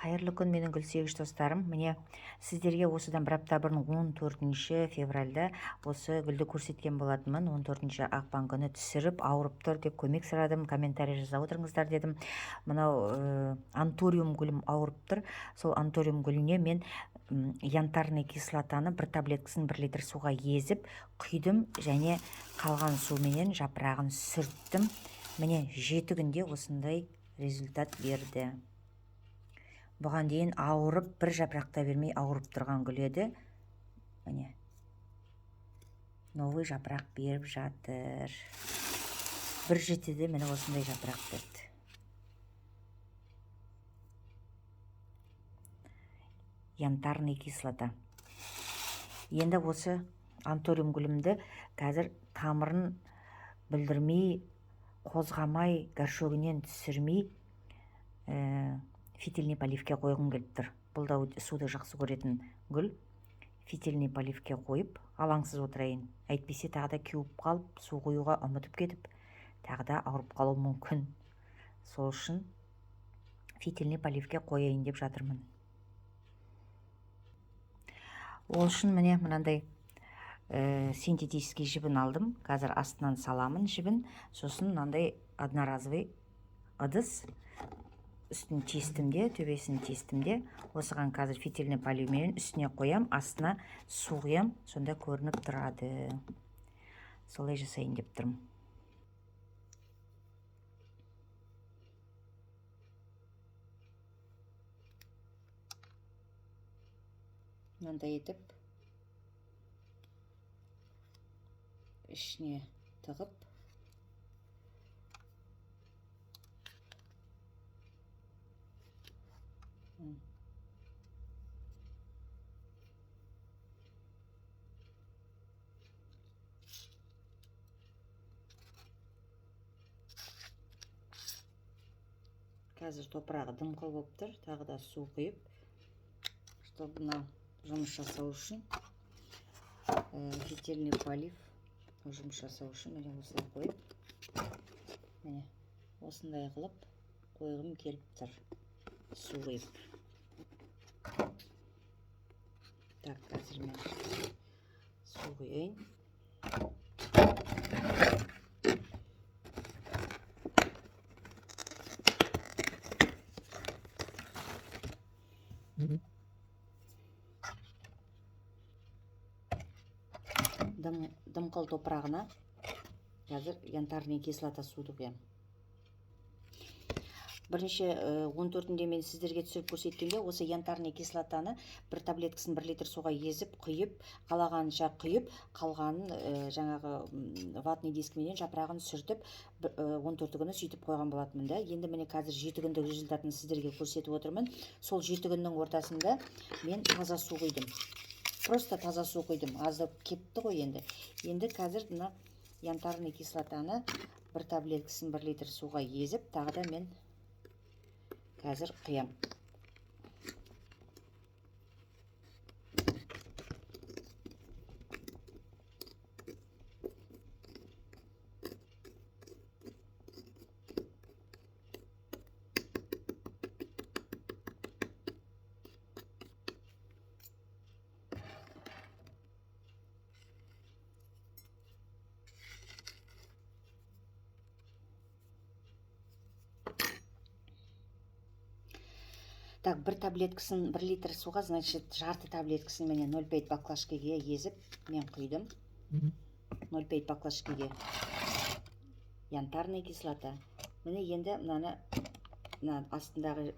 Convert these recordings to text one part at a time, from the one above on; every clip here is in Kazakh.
Қайырлы күн менің гүлсүйгіш достарым. Міне сіздерге осыдан бір апта бұрын 14 февральда осы гүлді көрсеткен болатынмын. 14 ақпан күні түсіріп ауырып тұр деп көмек сұрадым, комментарий жаза отырыңыздар дедім. Мынау антуриум гүлім ауырып тұр. Сол антуриум гүліне мен янтарный кислотаны бір таблеткасын 1 литр суға езіп құйдым және қалған суменен жапырағын сүрттім. Міне 7 күнде осындай результат берді. Бұған дейін ауырып, бір жапырақта бермей ауырып тұрған гүл еді. Міне, новый жапырақ беріп жатыр. Бір жетіде мені осындай жапырақ берді. Янтарный кислота. Енді осы антуриум гүлімді қазір тамырын бүлдірмей, қозғамай, горшогінен түсірмей, фитильный поливке қойғым келіп тұр. Бұл да суды жақсы көретін гүл. Фитильный поливке қойып, алаңсыз отырайын. Әйтпесе тағы да кеуіп қалып, су құюға ұмытып кетіп, тағы да ауырып қалу мүмкін. Сол үшін фитильный поливке қояйын деп жатырмын. Ол үшін міне мынандай синтетический жібін алдым. Қазір астынан саламын жібін. Сосын мынандай одноразовый ыдыс. Үстін тестімде, төбесін тестімде. Осыған қазір фитильный поливмен үстіне қоям, астына су құям, сонда көрініп тұрады. Солай жасайын деп тұрмын. Мынандай етіп, ішіне тығып, қазір топырағы дымқыл болып тұр, тағы да су құйып, чтобы мына жұмыс жасау үшін фитильный полив жұмыс жасау үшін міне осылай қойып, міне осындай қылып қойғым келіп тұр, су құйып. Так, қазір мен су құйайын. Дымқыл топырағына қазір янтарный кислота суды құям. Бірінші 14-де мен сіздерге түсіріп көрсеткенде осы янтарный кислотаны бір таблеткасын 1 литр суға езіп, құйып, қалағанша құйып, қалғанын жаңағы ватный дискіменен жапырағын сүртіп 14 күні сөйтіп қойған болатынмын да. Енді міне қазір 7 күндік результатын сіздерге көрсетіп отырмын. Сол 7 күннің ортасында мен таза су құйдым. Просто таза су құйдым. Аздап кетті ғой енді. Енді қазір мына янтарный кислотаны бір таблеткасын 1 литр суға езіп, тағы да мен қазір құям. Так, бір таблеткасын 1 литр суға, значит, жарты таблеткасын менен 0,5 баклажкеге езіп, мен құйдым. 0,5 баклажкеге янтарный кислота. Міне енді мынаны астындағы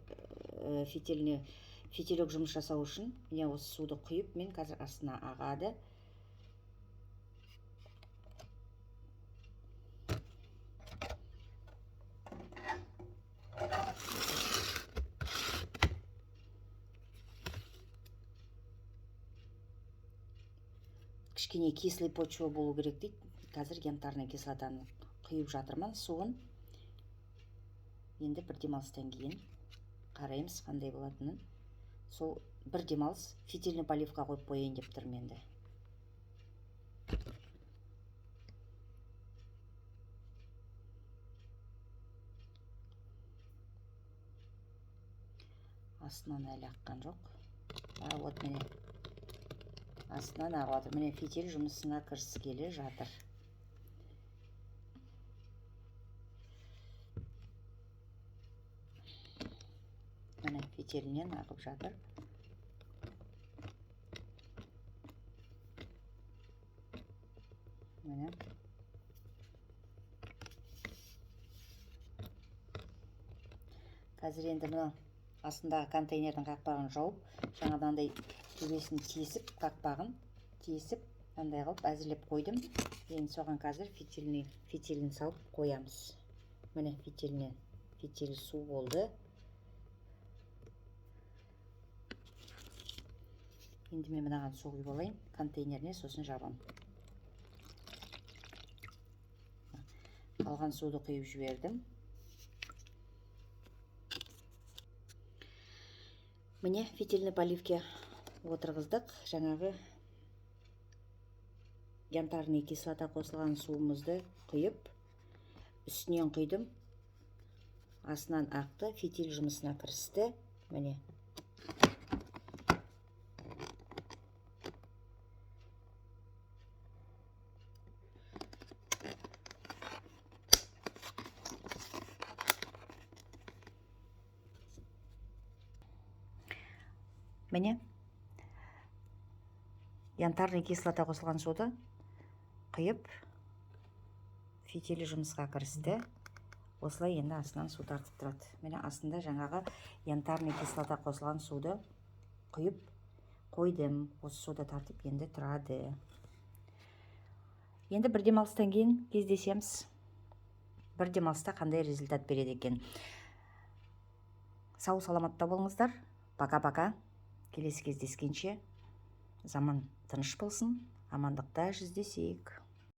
фитилек жұмыс жасау үшін, міне осы суды құйып, мен қазір астына ағады. Кішкене кислый почва болу керек дейді. Қазір янтарный кислотаны құйып жатырмын суын. Енді бір демалыстан кейін қараймыз қандай болатынын. Сол бір демалыс фитильный поливқа қойып қояйын деп тұрмын енді. астынан әлі аққан жоқ. Вот міне астынан ағып жатыр. Міне фитиль жұмысына кіріскелі жатыр. Міне фитилінен ағып жатыр. Міне қазір енді мына астындағы контейнердің қақпағын жауып, жаңадандай төбесін тесіп, қақпағын тесіп, андай қылып әзірлеп қойдым. Енді соған қазір фитилін салып қоямыз. Міне фитиль су болды. Енді мен мынаған су құйып алайын контейнеріне, сосын жабамын. Қалған суды құйып жібердім. Міне фитильный поливке отырғыздық. Жаңағы янтарный кислота қосылған суымызды құйып, үстінен құйдым. Астынан ақты, фитиль жұмысына кірісті. Міне. Міне янтарный кислота қосылған суды құйып, фитиль жұмысқа кірісті. Осылай енді астынан су тартып тұрады. Міне астында жаңағы янтарный кислота қосылған суды құйып қойдым. Осы суды тартып енді тұрады. Енді бір демалыстан кейін кездесеміз. Бір демалыста қандай результат береді екен. Сау саламатта болыңыздар. Пока-пока. Келесі кездескенше заман тыныш болсын, амандықта жүздесейік.